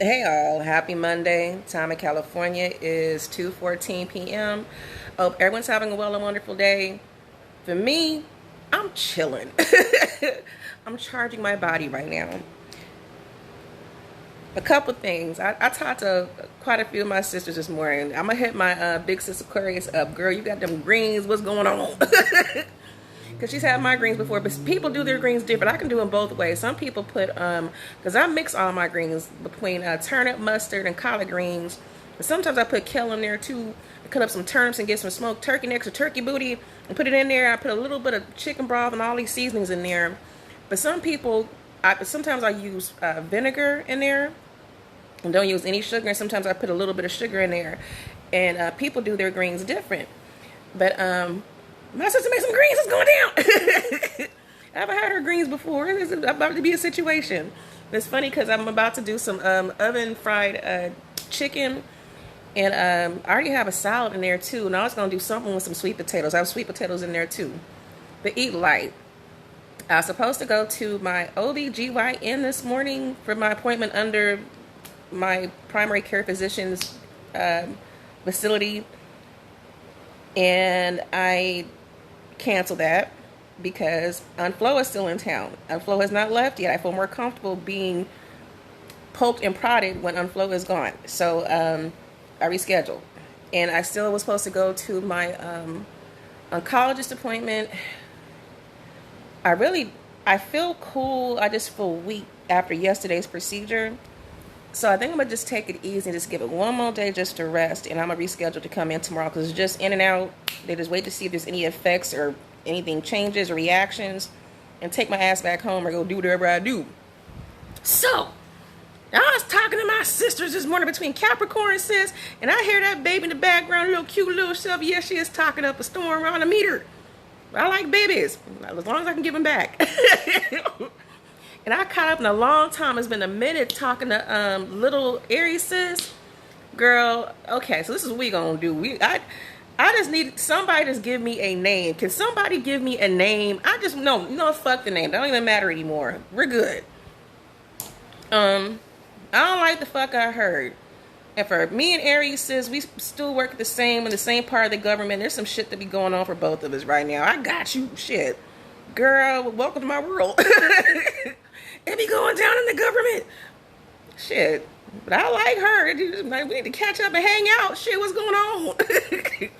Hey all, happy Monday. Time in California is 2:14 p.m. Hope everyone's having a well and wonderful day. For me, I'm chilling. I'm charging my body right now. A couple things. I talked to quite a few of my sisters this morning. I'm gonna hit my big sister Aquarius up. Girl, you got them greens. What's going on? Because she's had my greens before, but people do their greens different. I can do them both ways. Some people put because I mix all my greens between turnip, mustard, and collard greens. But sometimes I put kale in there too. I cut up some turnips and get some smoked turkey necks or turkey booty and put it in there. I put a little bit of chicken broth and all these seasonings in there. But some people, sometimes I use vinegar in there and don't use any sugar. And sometimes I put a little bit of sugar in there. And people do their greens different. But my sister made some greens. It's going down. I haven't had her greens before. It's about to be a situation. It's funny because I'm about to do some oven fried chicken. And I already have a salad in there too. And I was going to do something with some sweet potatoes. I have sweet potatoes in there too. But eat light. I was supposed to go to my OB/GYN this morning for my appointment under my primary care physician's facility. And I canceled that because Unflow is still in town. Unflow has not left yet. I feel more comfortable being poked and prodded when Unflow is gone. So I rescheduled. And I still was supposed to go to my oncologist appointment. I feel cool. I just feel weak after yesterday's procedure. So I think I'm going to just take it easy and just give it one more day just to rest. And I'm going to reschedule to come in tomorrow because it's just in and out. They just wait to see if there's any effects or anything changes or reactions. And take my ass back home or go do whatever I do. So, I was talking to my sisters this morning between Capricorn sis. And I hear that baby in the background, little cute little self. Yes, she is talking up a storm around a meter. I like babies. As long as I can give them back. And I caught up in a long time. It's been a minute talking to little Aries sis. Girl, okay, so this is what we gonna do. I just need somebody to give me a name. Can somebody give me a name? No, fuck the name. That don't even matter anymore. We're good. I don't like the fuck I heard. And for me and Aries sis, we still work in the same part of the government. There's some shit that be going on for both of us right now. I got you, shit. Girl, welcome to my world. It be going down in the government. Shit. But I like her. We need to catch up and hang out. Shit, what's going on?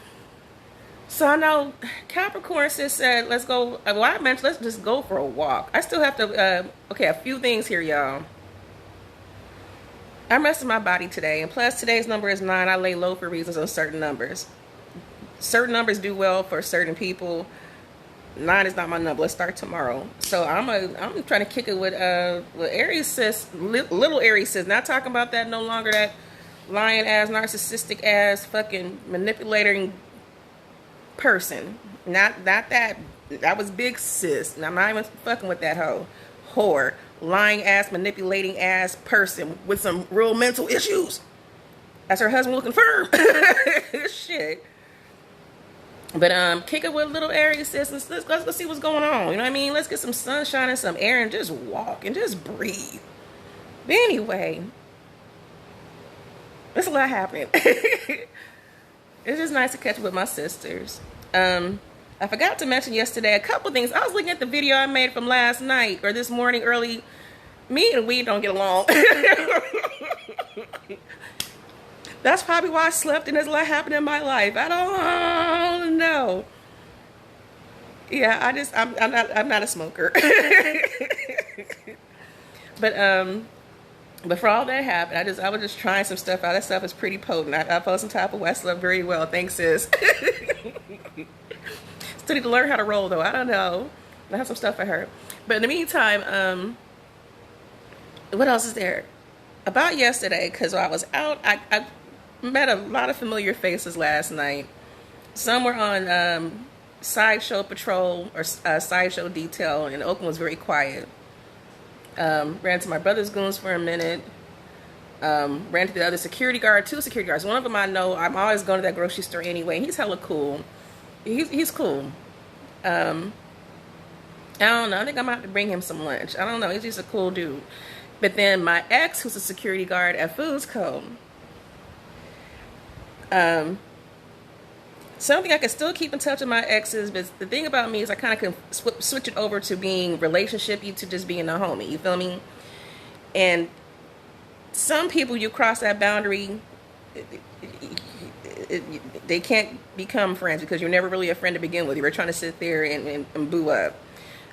So I know Capricorn sis said, let's go. Well, I mentioned, let's just go for a walk. I still have to, okay, a few things here, y'all. I'm resting my body today. And plus, today's number is 9. I lay low for reasons on certain numbers. Certain numbers do well for certain people. 9 is not my number. Let's start tomorrow. So I'm trying to kick it with Aries sis, little Aries sis. Not talking about that no longer, that lying ass, narcissistic ass, fucking manipulating person. Not that. That was big sis. And I'm not even fucking with that whore, lying ass, manipulating ass person with some real mental issues. As her husband will confirm. Shit. But kick it with little Aries sis and let's see what's going on. You know what I mean? Let's get some sunshine and some air and just walk and just breathe. But anyway, there's a lot happening. It's just nice to catch up with my sisters. I forgot to mention yesterday a couple things. I was looking at the video I made from last night or this morning early. Me and weed don't get along. That's probably why I slept and there's a lot happening in my life. I don't know. Yeah, I'm not a smoker. But for all that happened, I was just trying some stuff out. That stuff is pretty potent. I felt some type of way. I slept very well. Thanks, sis. Still need to learn how to roll though. I don't know. I have some stuff I heard. But in the meantime, what else is there? About yesterday, because while I was out, I met a lot of familiar faces last night. Some were on sideshow patrol or sideshow detail, and Oakland was very quiet. Ran to my brother's goons for a minute. Ran to the other security guard, 2 security guards. One of them I know. I'm always going to that grocery store anyway. He's hella cool. He's cool. I don't know. I think I'm about to bring him some lunch. I don't know. He's just a cool dude. But then my ex, who's a security guard at Foods Co., um, something I can still keep in touch with my exes, but the thing about me is I kind of can switch it over to being relationshipy to just being a homie. You feel me? And some people, you cross that boundary, they can't become friends because you're never really a friend to begin with. You were trying to sit there and boo up.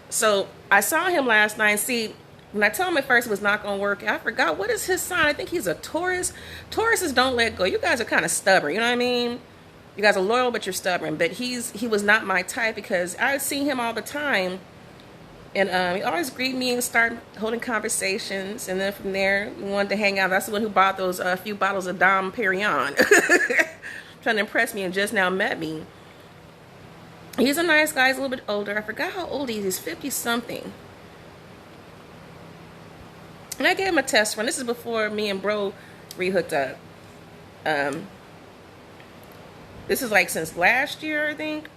So I saw him last night. See, when I told him at first it was not going to work, I forgot, what is his sign? I think he's a Taurus. Tauruses don't let go. You guys are kind of stubborn. You know what I mean? You guys are loyal, but you're stubborn. But he was not my type because I would see him all the time. And he always greet me and start holding conversations. And then from there, we wanted to hang out. That's the one who bought those few bottles of Dom Perignon. Trying to impress me and just now met me. He's a nice guy. He's a little bit older. I forgot how old he is. He's 50-something. And I gave him a test run. This is before me and bro re-hooked up. This is like since last year, I think.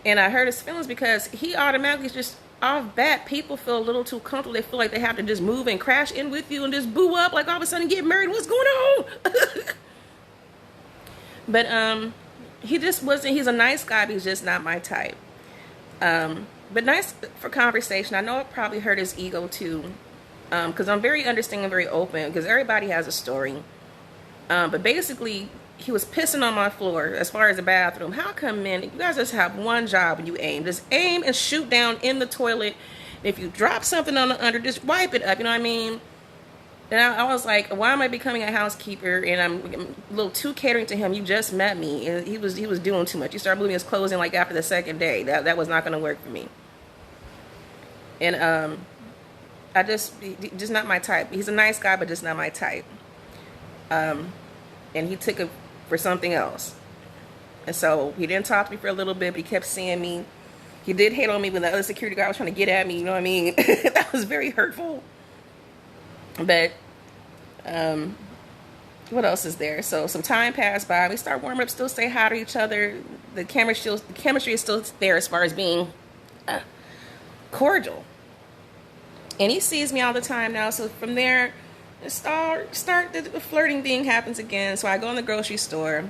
And I hurt his feelings because he automatically just off bat, people feel a little too comfortable. They feel like they have to just move and crash in with you and just boo up like all of a sudden get married. What's going on? But he just wasn't, he's a nice guy, but he's just not my type. But nice for conversation. I know it probably hurt his ego too. Because I'm very understanding and very open because everybody has a story. But basically, he was pissing on my floor as far as the bathroom. How come, man, you guys just have one job when you aim? Just aim and shoot down in the toilet. And if you drop something on the under, just wipe it up. You know what I mean? And I was like, why am I becoming a housekeeper? And I'm a little too catering to him. You just met me. And he was doing too much. He started moving his clothes in like after the second day. That was not going to work for me. And I just not my type. He's a nice guy, but just not my type. And he took it for something else. And so he didn't talk to me for a little bit, but he kept seeing me. He did hate on me when the other security guard was trying to get at me. You know what I mean? That was very hurtful. But what else is there? So some time passed by. We start warming up, still say hi to each other. The chemistry is still there as far as being cordial. And he sees me all the time now. So from there, start the flirting thing happens again. So I go in the grocery store.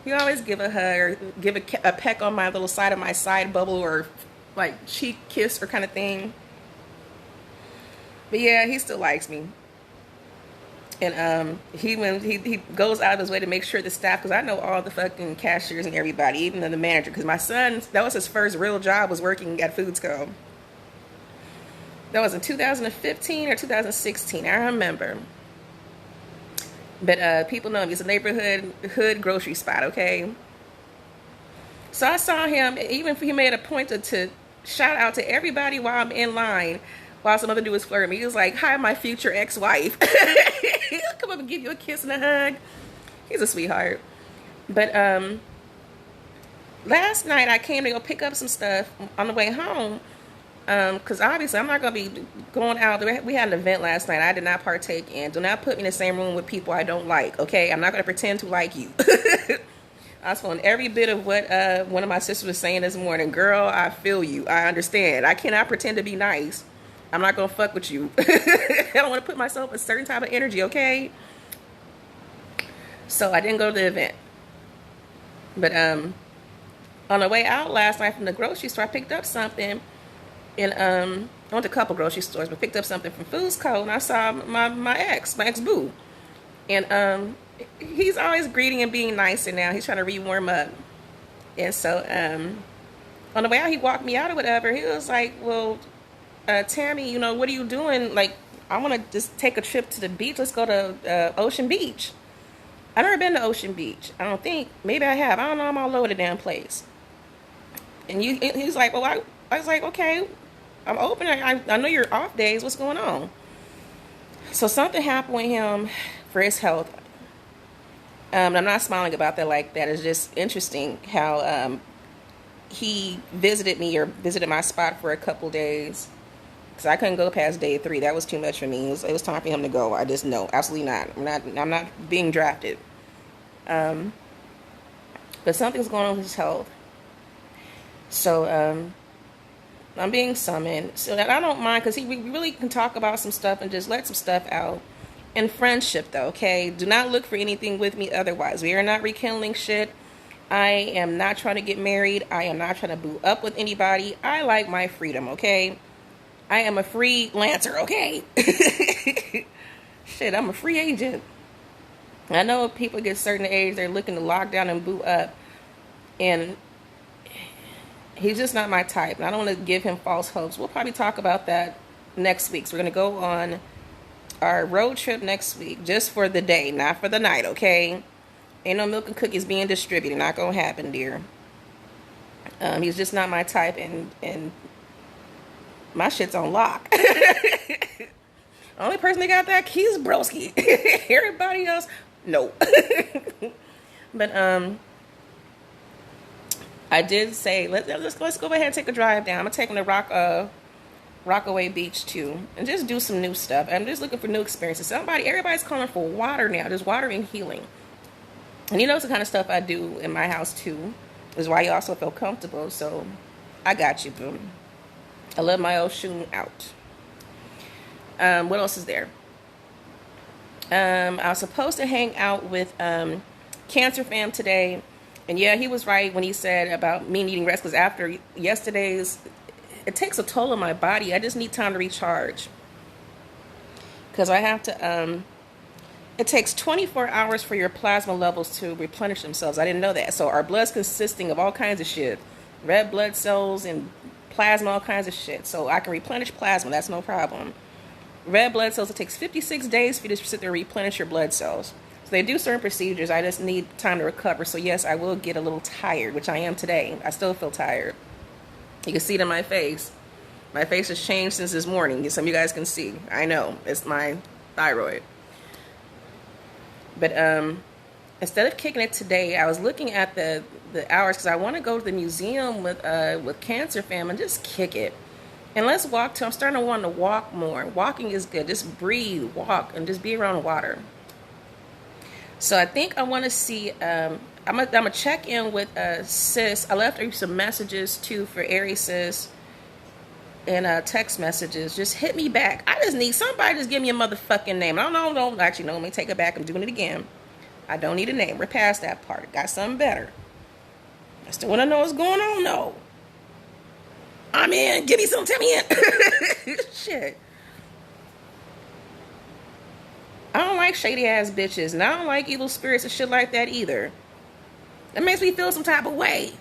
He always give a hug or give a peck on my little side of my side bubble or like cheek kiss or kind of thing. But yeah, he still likes me. And he goes out of his way to make sure the staff, because I know all the fucking cashiers and everybody, even the manager, because my son, that was his first real job, was working at Foods Co. That was in 2015 or 2016. I remember. But people know me. It's a neighborhood hood grocery spot, okay? So I saw him. Even he made a point to shout out to everybody while I'm in line, while some other dude was flirting me. He was like, "Hi, my future ex-wife." He'll come up and give you a kiss and a hug. He's a sweetheart. But last night I came to go pick up some stuff on the way home. Because obviously I'm not going to be going out. We had an event last night I did not partake in. Do not put me in the same room with people I don't like, okay? I'm not going to pretend to like you. I was feeling every bit of what one of my sisters was saying this morning. Girl, I feel you. I understand. I cannot pretend to be nice. I'm not going to fuck with you. I don't want to put myself in a certain type of energy, okay? So I didn't go to the event. But on the way out last night from the grocery store, I picked up something. And I went to a couple grocery stores, but picked up something from Foods Co. And I saw my ex-boo. And he's always greeting and being nicer now. He's trying to re-warm up. And so on the way out, he walked me out or whatever. He was like, well, Tammy, you know, what are you doing? Like, I want to just take a trip to the beach. Let's go to Ocean Beach. I've never been to Ocean Beach. I don't think. Maybe I have. I don't know. I'm all over the damn place. And he was like, well, I was like, okay, I'm open. I know you're off days. What's going on? So something happened with him for his health. I'm not smiling about that like that. It's just interesting how he visited me or visited my spot for a couple days. Because I couldn't go past day 3. That was too much for me. It was time for him to go. I just know. Absolutely not. I'm not being drafted. But something's going on with his health. So I'm being summoned. So that I don't mind, because we really can talk about some stuff and just let some stuff out. In friendship, though, okay? Do not look for anything with me otherwise. We are not rekindling shit. I am not trying to get married. I am not trying to boo up with anybody. I like my freedom, okay? I am a freelancer, okay? Shit, I'm a free agent. I know if people get a certain age, they're looking to lock down and boo up. And he's just not my type. And I don't want to give him false hopes. We'll probably talk about that next week. So we're going to go on our road trip next week, just for the day, not for the night, okay? Ain't no milk and cookies being distributed. Not going to happen, dear. He's just not my type, and my shit's on lock. Only person that got that key is Broski. Everybody else, no. But I did say let's go ahead and take a drive down. I'm gonna take him to Rockaway Beach too, and just do some new stuff. I'm just looking for new experiences. Everybody's calling for water now. Just water and healing. And you know it's the kind of stuff I do in my house too. Is why you also feel comfortable. So I got you, boo. I love my old shooting out. What else is there? I was supposed to hang out with Cancer Fam today. And yeah, he was right when he said about me needing rest. Because after yesterday's, it takes a toll on my body. I just need time to recharge. Because I have to, it takes 24 hours for your plasma levels to replenish themselves. I didn't know that. So our blood's consisting of all kinds of shit. Red blood cells and plasma, all kinds of shit. So I can replenish plasma. That's no problem. Red blood cells, it takes 56 days for you to sit there and replenish your blood cells. So they do certain procedures. I just need time to recover. So yes, I will get a little tired, which I am today. I still feel tired. You can see it in my face. My face has changed since this morning. Some of you guys can see. I know. It's my thyroid. But instead of kicking it today, I was looking at the hours because I want to go to the museum with Cancer Fam and just kick it. And let's walk I'm starting to want to walk more. Walking is good. Just breathe, walk, and just be around water. So I think I want to see, I'm gonna check in with Sis. I left her some messages too for Aries Sis and text messages. Just hit me back. I just need somebody to just give me a motherfucking name. I don't actually know. Let me take it back. I'm doing it again. I don't need a name. We're past that part. Got something better. I still want to know what's going on, though. I'm in. Give me some. Tell me in. Shit. I don't like shady ass bitches, and I don't like evil spirits and shit like that either. That makes me feel some type of way.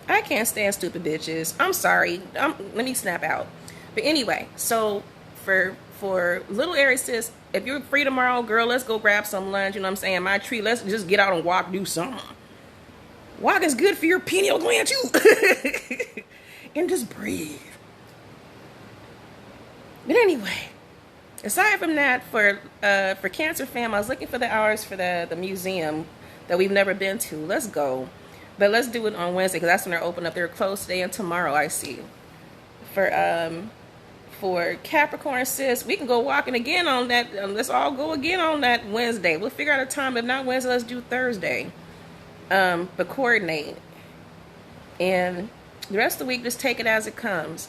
I can't stand stupid bitches. I'm sorry. Let me snap out. But anyway, so for little Aries Sis, if you're free tomorrow, girl, let's go grab some lunch. You know what I'm saying? My treat. Let's just get out and walk, do something. Walk is good for your pineal gland too. And just breathe. But anyway, aside from that, for Cancer Fam, I was looking for the hours for the museum that we've never been to. Let's go. But let's do it on Wednesday because that's when they're open up. They're closed today and tomorrow, I see. For Capricorn Sis, we can go walking again on that. Let's all go again on that Wednesday. We'll figure out a time. If not Wednesday, let's do Thursday. But coordinate. And the rest of the week, just take it as it comes.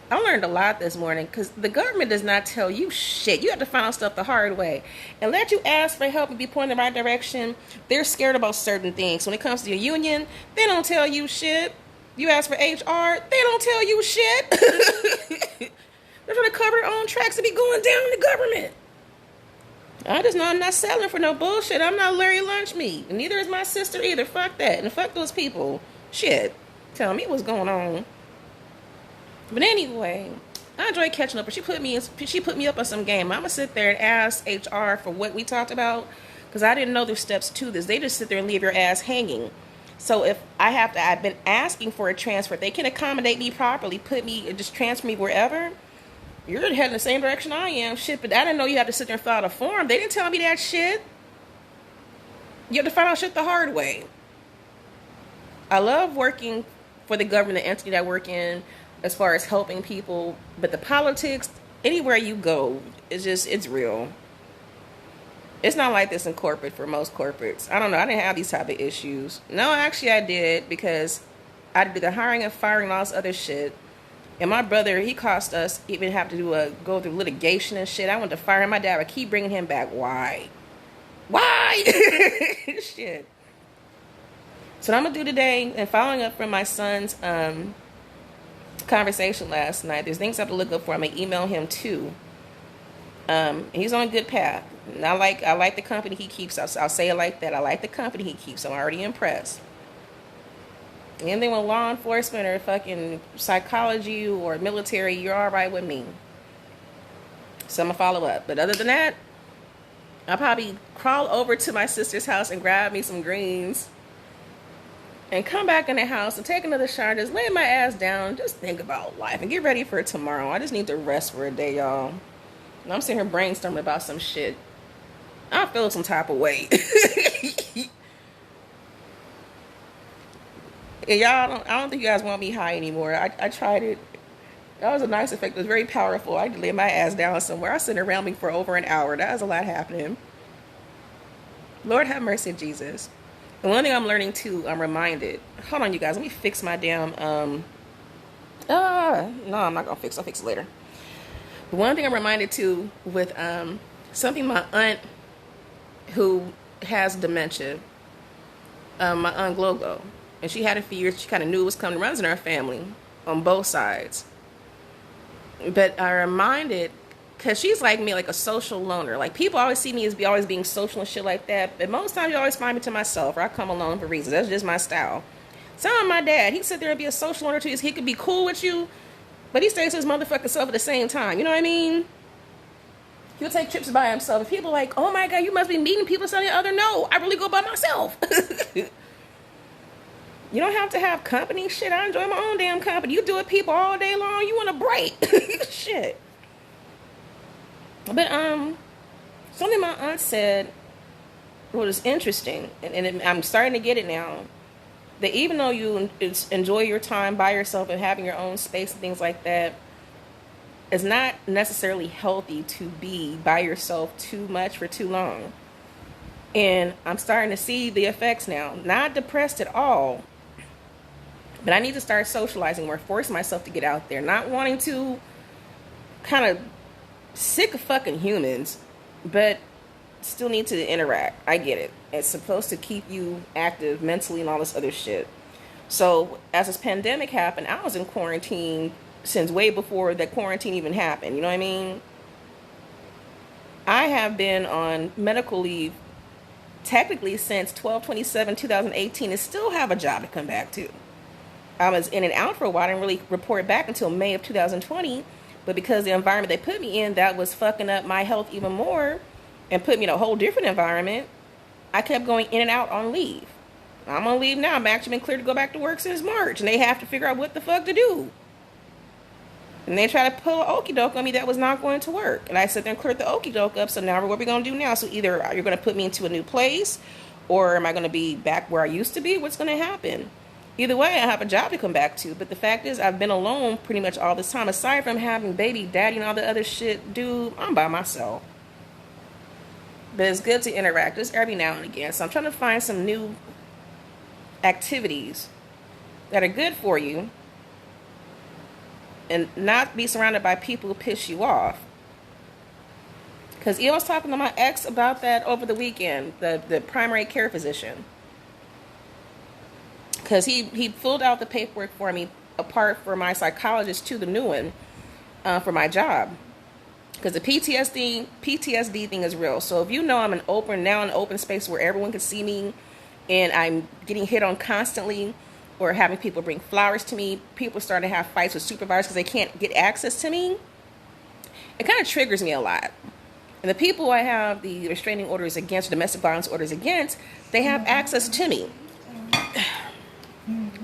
I learned a lot this morning because the government does not tell you shit. You have to find out stuff the hard way. And let you ask for help and be pointed in the right direction. They're scared about certain things. When it comes to your union, they don't tell you shit. You ask for HR, they don't tell you shit. They're trying to cover their own tracks and be going down in the government. I'm not selling for no bullshit. I'm not Larry Lunchmeat. And neither is my sister either. Fuck that. And fuck those people. Shit. Tell me what's going on. But anyway, I enjoy catching up. She put me up on some game. I'm going to sit there and ask HR for what we talked about. Because I didn't know there's steps to this. They just sit there and leave your ass hanging. So if I've been asking for a transfer. If they can accommodate me properly, just transfer me wherever. You're heading in the same direction I am. Shit, but I didn't know you had to sit there and fill out a form. They didn't tell me that shit. You have to find out shit the hard way. I love working for the government, the entity that I work in, as far as helping people. But the politics, anywhere you go, it's real. It's not like this in corporate for most corporates. I don't know. I didn't have these type of issues. No, actually I did because I did the hiring and firing and all this other shit. And my brother, he cost us even have to go through litigation and shit. I went to fire him. My dad would keep bringing him back. Why? Shit. So what I'm going to do today, and following up from my son's conversation last night, there's things I have to look up for. I'm going to email him too. He's on a good path. And I like the company he keeps. I'll say it like that. I like the company he keeps. I'm already impressed. Anything with law enforcement or fucking psychology or military, you're all right with me. So I'm going to follow up. But other than that, I'll probably crawl over to my sister's house and grab me some greens and come back in the house and take another shower, just lay my ass down, just think about life and get ready for tomorrow. I just need to rest for a day, y'all. And I'm sitting here brainstorming about some shit. I feel some type of way. And y'all, I don't think you guys want me high anymore. I tried it. That was a nice effect. It was very powerful. I had to lay my ass down somewhere. I sat around me for over an hour. That was a lot happening. Lord have mercy, Jesus. And one thing I'm learning too, I'm reminded. Hold on, you guys. Let me fix my damn. No, I'm not gonna fix. I'll fix it later. But one thing I'm reminded too with something my aunt who has dementia, my aunt Glogo. And she had it for years. She kind of knew it was coming. Runs in her family on both sides. But I reminded, because she's like me, like a social loner. Like, people always see me as always being social and shit like that. But most times you always find me to myself, or I come alone for reasons. That's just my style. Some of my dad, he'd sit there and be a social loner too. He could be cool with you, but he stays to his motherfucking self at the same time. You know what I mean? He'll take trips by himself. And people are like, oh my God, you must be meeting people something or other. No, I really go by myself. You don't have to have company. Shit, I enjoy my own damn company. You do it people all day long. You want a break. Shit. But something my aunt said was interesting, and I'm starting to get it now, that even though you enjoy your time by yourself and having your own space and things like that, it's not necessarily healthy to be by yourself too much for too long. And I'm starting to see the effects now. Not depressed at all, but I need to start socializing more, force myself to get out there. Not wanting to, kind of sick of fucking humans, but still need to interact. I get it. It's supposed to keep you active mentally and all this other shit. So as this pandemic happened, I was in quarantine since way before that quarantine even happened. You know what I mean? I have been on medical leave technically since 12/27/2018 and still have a job to come back to. I was in and out for a while. I didn't really report back until May of 2020. But because the environment they put me in, that was fucking up my health even more and put me in a whole different environment, I kept going in and out on leave. I'm on leave now. I'm actually been cleared to go back to work since March. And they have to figure out what the fuck to do. And they try to pull an okie doke on me that was not going to work. And I sit there and cleared the okie doke up. So now what are we going to do now? So either you're going to put me into a new place, or am I going to be back where I used to be? What's going to happen? Either way, I have a job to come back to. But the fact is, I've been alone pretty much all this time. Aside from having baby daddy and all the other shit, dude, I'm by myself. But it's good to interact just every now and again. So I'm trying to find some new activities that are good for you and not be surrounded by people who piss you off. Because I was talking to my ex about that over the weekend, the primary care physician. Because he filled out the paperwork for me, apart from my psychologist to the new one, for my job. Because the PTSD thing is real. So if you know I'm in an open space where everyone can see me, and I'm getting hit on constantly, or having people bring flowers to me, people starting to have fights with supervisors because they can't get access to me, it kind of triggers me a lot. And the people I have the restraining orders against, domestic violence orders against, they have access to me.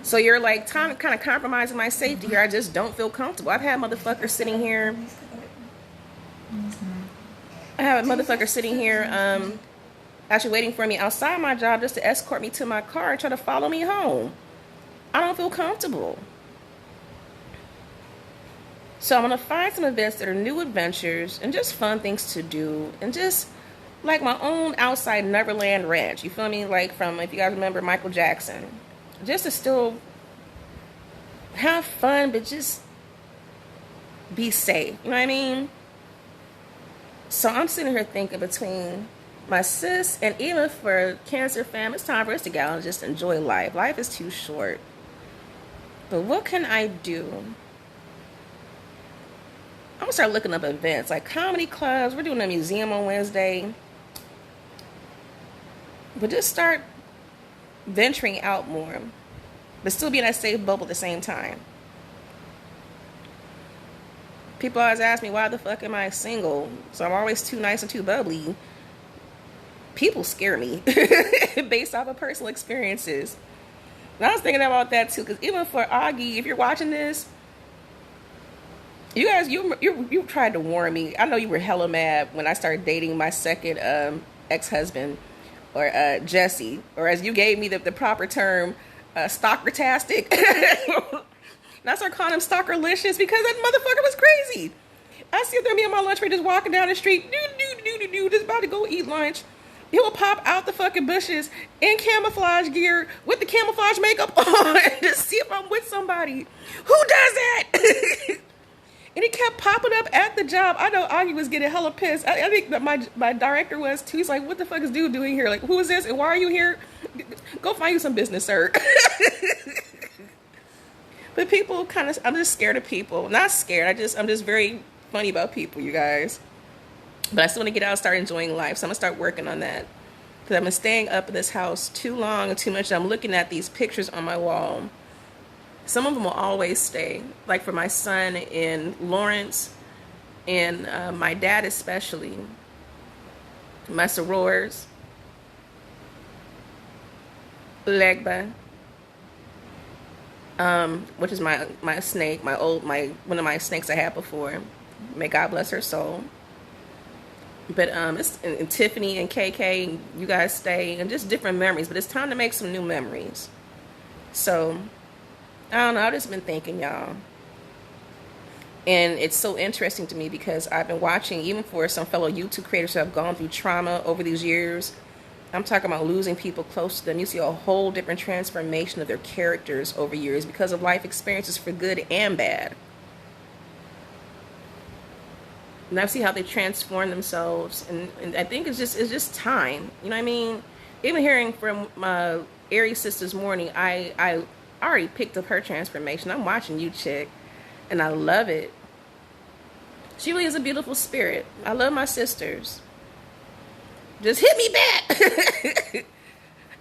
So you're like kind of compromising my safety here. I just don't feel comfortable. I've had motherfuckers sitting here. Actually waiting for me outside my job just to escort me to my car and try to follow me home. I don't feel comfortable. So I'm going to find some events that are new adventures and just fun things to do. And just like my own outside Neverland ranch. You feel me? Like from, if you guys remember Michael Jackson. Just to still have fun, but just be safe. You know what I mean? So I'm sitting here thinking between my sis and even for Cancer fam, it's time for us to go and just enjoy life. Life is too short. But what can I do? I'm gonna start looking up events like comedy clubs. We're doing a museum on Wednesday. But just start venturing out more, but still be in that safe bubble at the same time. People always ask me, why the fuck am I single? So I'm always too nice and too bubbly. People scare me based off of personal experiences. And I was thinking about that too, because even for Augie, if you're watching this, you guys, you tried to warn me. I know you were hella mad when I started dating my second ex-husband, or Jesse, or as you gave me the proper term, stalker-tastic. And I started calling him stalkerlicious because that motherfucker was crazy. I see there me on my lunch break just walking down the street, just about to go eat lunch. He will pop out the fucking bushes in camouflage gear with the camouflage makeup on to see if I'm with somebody. Who does that? And he kept popping up at the job. I know Augie was getting hella pissed. I think that my director was too. He's like, what the fuck is dude doing here? Like, who is this? And why are you here? Go find you some business, sir. But people I'm just scared of people. Not scared. I'm just very funny about people, you guys. But I still want to get out and start enjoying life. So I'm going to start working on that. Because I've been staying up in this house too long and too much. I'm looking at these pictures on my wall. Some of them will always stay. Like for my son in Lawrence and my dad especially. My sorors. Legba. Which is my snake, one of my snakes I had before. May God bless her soul. But it's and Tiffany and KK, you guys stay, and just different memories. But it's time to make some new memories. So I don't know. I've just been thinking, y'all, and it's so interesting to me because I've been watching, even for some fellow YouTube creators who have gone through trauma over these years. I'm talking about losing people close to them. You see a whole different transformation of their characters over years because of life experiences for good and bad. And I see how they transform themselves. And I think it's just time. You know what I mean? Even hearing from my Aries sisters morning, I already picked up her transformation. I'm watching you, chick. And I love it. She really is a beautiful spirit. I love my sisters. Just hit me back.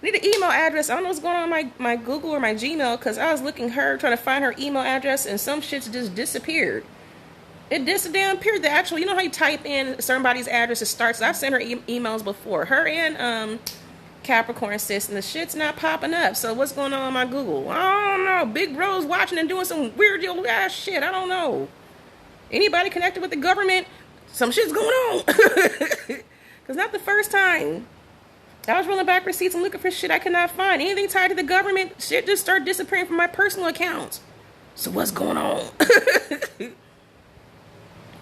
I need an email address. I don't know what's going on in my Google or my Gmail, because I was trying to find her email address, and some shit's just disappeared. It disappeared. You know how you type in somebody's address, it starts. I've sent her emails before. Her and Capricorn sis, and the shit's not popping up. So what's going on my Google? I don't know. Big Bro's watching and doing some weird ass shit. I don't know. Anybody connected with the government? Some shit's going on. Because not the first time. I was rolling back receipts and looking for shit I could not find. Anything tied to the government, shit just started disappearing from my personal accounts. So what's going on?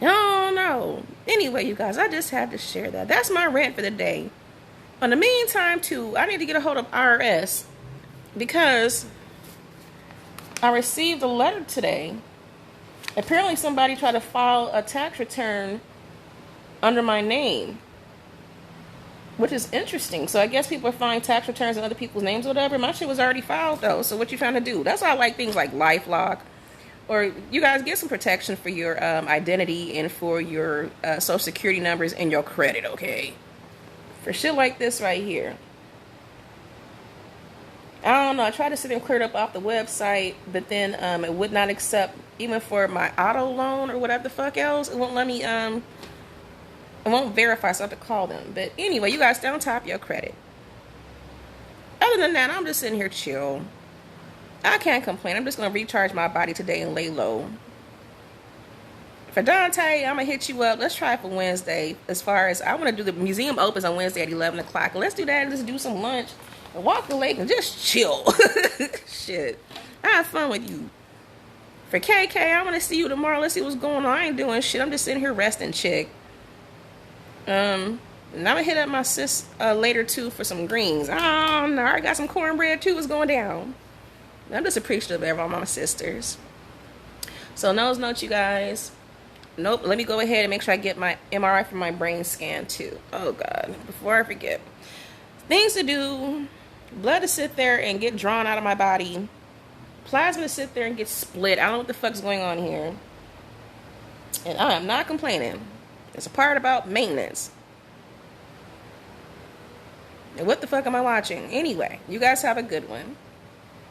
Oh, no. Anyway, you guys, I just had to share that. That's my rant for the day. In the meantime, too, I need to get a hold of IRS because I received a letter today. Apparently somebody tried to file a tax return under my name, which is interesting. So I guess people are filing tax returns in other people's names or whatever. My shit was already filed, though. So what you trying to do? That's why I like things like LifeLock. Or you guys get some protection for your identity and for your social security numbers and your credit, okay? For shit like this right here. I don't know. I tried to sit and clear it up off the website, but then it would not accept, even for my auto loan or whatever the fuck else. It won't let me, it won't verify, so I have to call them. But anyway, you guys stay on top of your credit. Other than that, I'm just sitting here chill. I can't complain. I'm just going to recharge my body today and lay low. For Dante, I'm going to hit you up. Let's try it for Wednesday. As far as, I want to do the museum opens on Wednesday at 11 o'clock. Let's do that and just do some lunch and walk the lake and just chill. Shit. I have fun with you. For KK, I want to see you tomorrow. Let's see what's going on. I ain't doing shit. I'm just sitting here resting, chick. And I'm going to hit up my sis later, too, for some greens. Oh, no. I got some cornbread, too. What's going down? I'm just appreciative of all my sisters. So nose note, you guys. Nope, let me go ahead and make sure I get my MRI for my brain scan too. Oh God, before I forget. Things to do. Blood to sit there and get drawn out of my body. Plasma to sit there and get split. I don't know what the fuck's going on here. And I am not complaining. It's a part about maintenance. And what the fuck am I watching? Anyway, you guys have a good one.